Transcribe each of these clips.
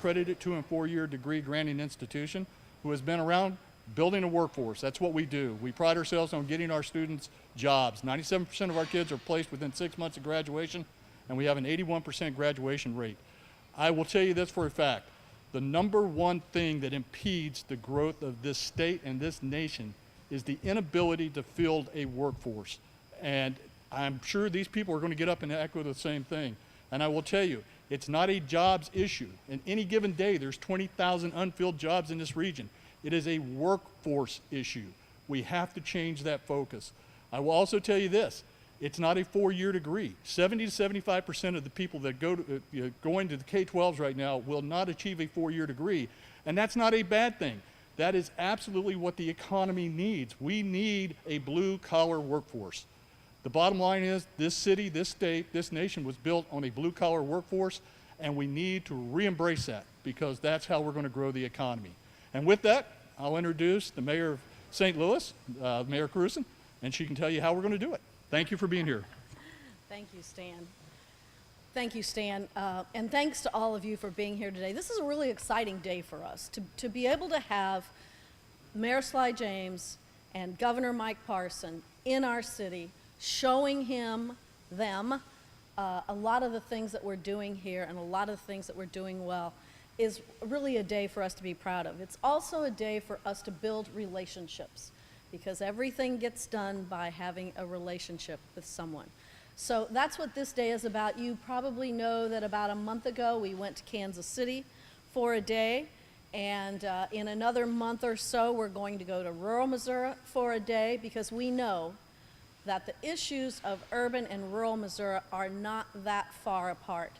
accredited 2- and 4-year degree granting institution who has been around building a workforce. That's what we do. We pride ourselves on getting our students jobs. 97% of our kids are placed within 6 months of graduation, and we have an 81% graduation rate. I will tell you this for a fact. The number one thing that impedes the growth of this state and this nation is the inability to field a workforce. And I'm sure these people are going to get up and echo the same thing. And I will tell you, it's not a jobs issue. In any given day, there's 20,000 unfilled jobs in this region. It is a workforce issue. We have to change that focus. I will also tell you this. It's not a 4-year degree. 70 to 75% of the people that go into the K-12s right now will not achieve a 4-year degree. And that's not a bad thing. That is absolutely what the economy needs. We need a blue-collar workforce. The bottom line is this city, this state, this nation was built on a blue-collar workforce, and we need to re-embrace that because that's how we're going to grow the economy. And with that, I'll introduce the mayor of St. Louis, Mayor Krewson, and she can tell you how we're going to do it. Thank you for being here. Thank you, Stan. Thank you, Stan. And thanks to all of you for being here today. This is a really exciting day for us to be able to have Mayor Sly James and Governor Mike Parson in our city, showing them a lot of the things that we're doing here and a lot of the things that we're doing well is really a day for us to be proud of. It's also a day for us to build relationships because everything gets done by having a relationship with someone. So that's what this day is about. You probably know that about a month ago we went to Kansas City for a day, and in another month or so we're going to go to rural Missouri for a day because we know that the issues of urban and rural Missouri are not that far apart.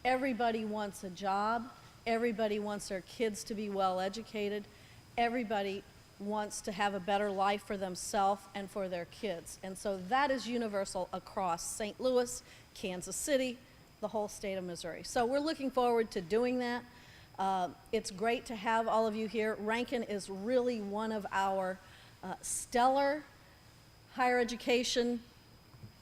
Everybody wants a job. Everybody wants their kids to be well educated. Everybody wants to have a better life for themselves and for their kids. And so that is universal across St. Louis, Kansas City, the whole state of Missouri. So we're looking forward to doing that. It's great to have all of you here. Ranken is really one of our stellar higher education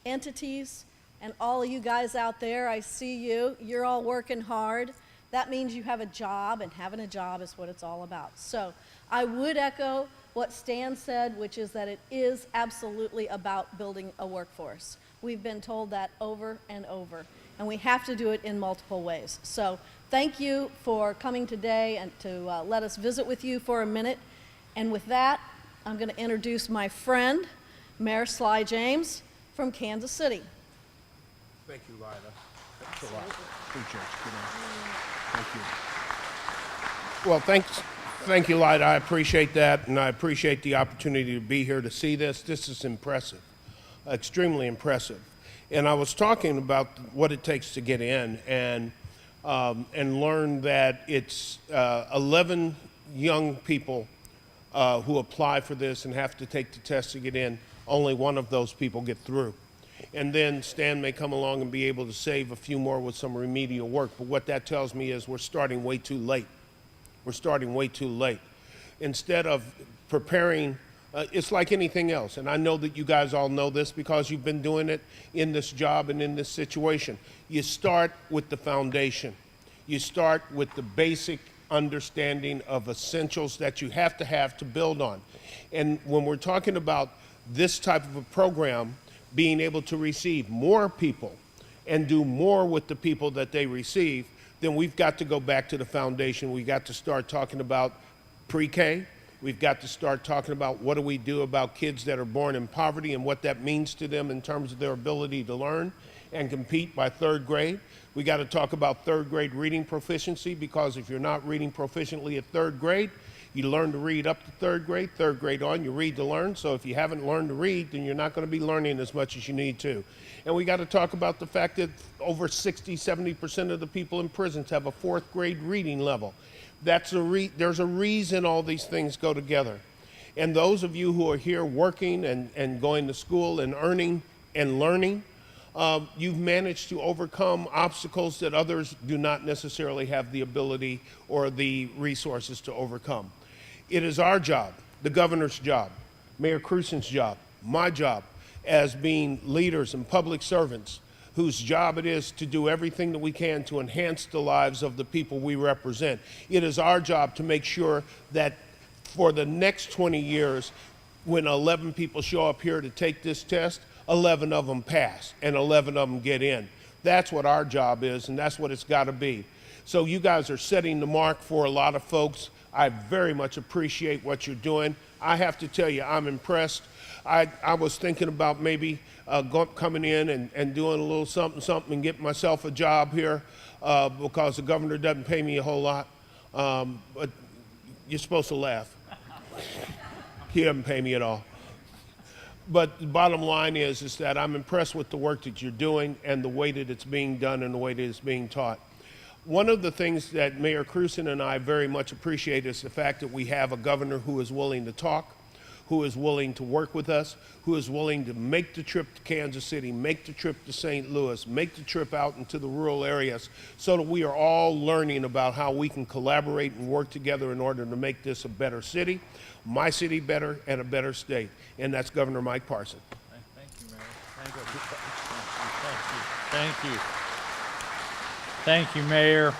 entities. And all of you guys out there, I see you. You're all working hard. That means you have a job, and having a job is what it's all about. So I would echo what Stan said, which is that it is absolutely about building a workforce. We've been told that over and over, and we have to do it in multiple ways. So thank you for coming today and to let us visit with you for a minute. And with that, I'm going to introduce my friend, Mayor Sly James from Kansas City. Thank you, Lyda. Thanks a lot. Appreciate it. Thank you. Well, thank you, Lyda. I appreciate that, and I appreciate the opportunity to be here to see this. This is impressive, extremely impressive. And I was talking about what it takes to get in, and learn that it's 11 young people who apply for this and have to take the test to get in. Only one of those people get through. And then Stan may come along and be able to save a few more with some remedial work. But what that tells me is we're starting way too late. We're starting way too late. Instead of preparing, it's like anything else. And I know that you guys all know this because you've been doing it in this job and in this situation. You start with the foundation. You start with the basic understanding of essentials that you have to build on. And when we're talking about this type of a program, being able to receive more people and do more with the people that they receive, then we've got to go back to the foundation. We've got to start talking about pre-K. We've got to start talking about what do we do about kids that are born in poverty and what that means to them in terms of their ability to learn and compete by 3rd grade. We got to talk about 3rd grade reading proficiency, because if you're not reading proficiently at 3rd grade, you learn to read up to 3rd grade on, you read to learn. So if you haven't learned to read, then you're not going to be learning as much as you need to. And we got to talk about the fact that over 60-70% of the people in prisons have a 4th grade reading level. There's a reason all these things go together. And those of you who are here working and going to school and earning and learning, you've managed to overcome obstacles that others do not necessarily have the ability or the resources to overcome. It is our job, the governor's job, Mayor Krewson's job, my job, as being leaders and public servants, whose job it is to do everything that we can to enhance the lives of the people we represent. It is our job to make sure that for the next 20 years, when 11 people show up here to take this test, 11 of them pass and 11 of them get in. That's what our job is, and that's what it's got to be. So you guys are setting the mark for a lot of folks. I very much appreciate what you're doing. I have to tell you, I'm impressed. I was thinking about maybe coming in and doing a little something and getting myself a job here because the governor doesn't pay me a whole lot. But you're supposed to laugh. He doesn't pay me at all. But the bottom line is that I'm impressed with the work that you're doing and the way that it's being done and the way that it's being taught. One of the things that Mayor Krewson and I very much appreciate is the fact that we have a governor who is willing to talk, who is willing to work with us, who is willing to make the trip to Kansas City, make the trip to St. Louis, make the trip out into the rural areas so that we are all learning about how we can collaborate and work together in order to make this a better city, my city better, and a better state. And that's Governor Mike Parson. Thank you, Mayor. Thank you. Thank you, Mayor.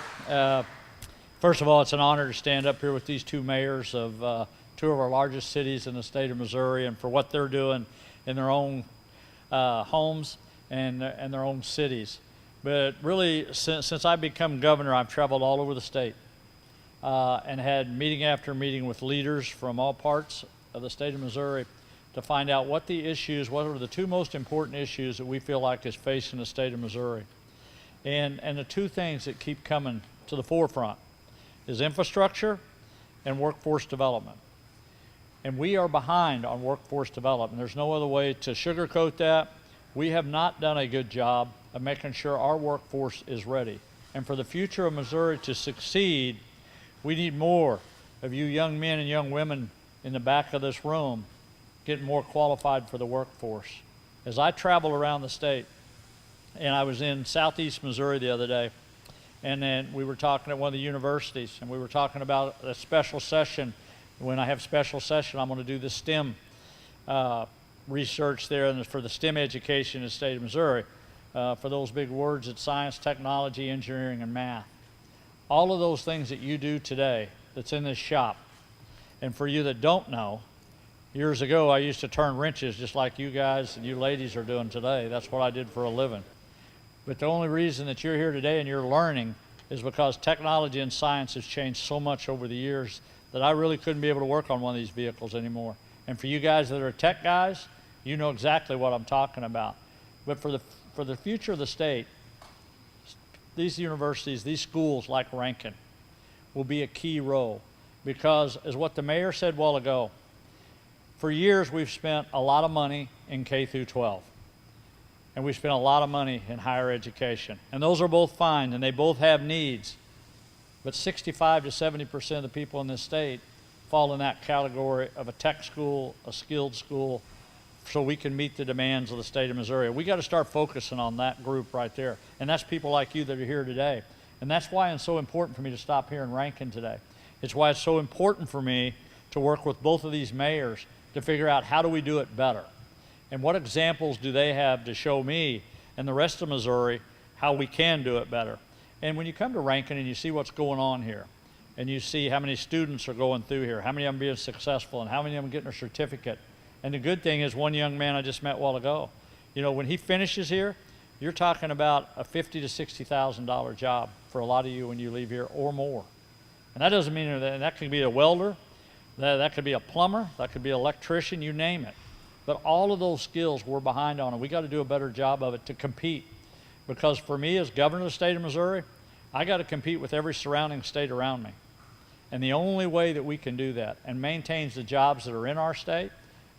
First of all, it's an honor to stand up here with these two mayors of two of our largest cities in the state of Missouri, and for what they're doing in their own homes and their own cities. But really, since I've become governor, I've traveled all over the state and had meeting after meeting with leaders from all parts of the state of Missouri to find out what are the two most important issues that we feel like is facing the state of Missouri. And the two things that keep coming to the forefront is infrastructure and workforce development. And we are behind on workforce development. There's no other way to sugarcoat that. We have not done a good job of making sure our workforce is ready. And for the future of Missouri to succeed, we need more of you young men and young women in the back of this room getting more qualified for the workforce. As I travel around the state, and I was in southeast Missouri the other day, and then we were talking at one of the universities, and we were talking about a special session. When I have special session, I'm going to do the STEM research there and for the STEM education in the state of Missouri. For those big words, it's science, technology, engineering, and math. All of those things that you do today that's in this shop. And for you that don't know, years ago I used to turn wrenches just like you guys and you ladies are doing today. That's what I did for a living. But the only reason that you're here today and you're learning is because technology and science has changed so much over the years that I really couldn't be able to work on one of these vehicles anymore. And for you guys that are tech guys, you know exactly what I'm talking about. But for the future of the state, these universities, these schools like Ranken will be a key role because, as what the mayor said a while ago, for years we've spent a lot of money in K through 12. And we spent a lot of money in higher education. And those are both fine, and they both have needs. But 65 to 70% of the people in this state fall in that category of a tech school, a skilled school, so we can meet the demands of the state of Missouri. We got to start focusing on that group right there. And that's people like you that are here today. And that's why it's so important for me to stop here in Ranken today. It's why it's so important for me to work with both of these mayors to figure out how do we do it better. And what examples do they have to show me and the rest of Missouri how we can do it better? And when you come to Ranken and you see what's going on here, and you see how many students are going through here, how many of them being successful, and how many of them getting a certificate. And the good thing is one young man I just met a while ago, you know, when he finishes here, you're talking about a $50,000 to $60,000 job for a lot of you when you leave here or more. And that doesn't mean that could be a welder, that could be a plumber, that could be an electrician, you name it. But all of those skills we're behind on, and we got to do a better job of it to compete. Because for me as governor of the state of Missouri, I got to compete with every surrounding state around me. And the only way that we can do that and maintains the jobs that are in our state,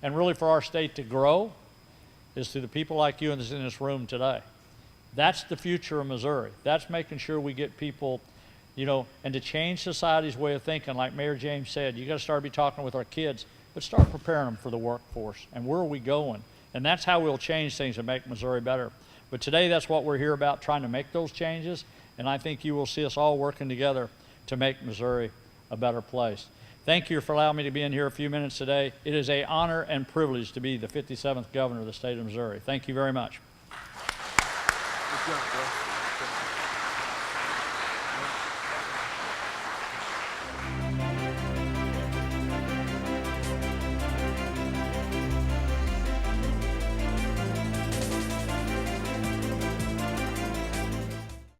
and really for our state to grow, is through the people like you in this room today. That's the future of Missouri. That's making sure we get people, you know, and to change society's way of thinking, like Mayor James said, you got to start talking with our kids, but start preparing them for the workforce and where are we going? And that's how we'll change things and make Missouri better. But today, that's what we're here about, trying to make those changes, and I think you will see us all working together to make Missouri a better place. Thank you for allowing me to be in here a few minutes today. It is an honor and privilege to be the 57th governor of the state of Missouri. Thank you very much. job, bro.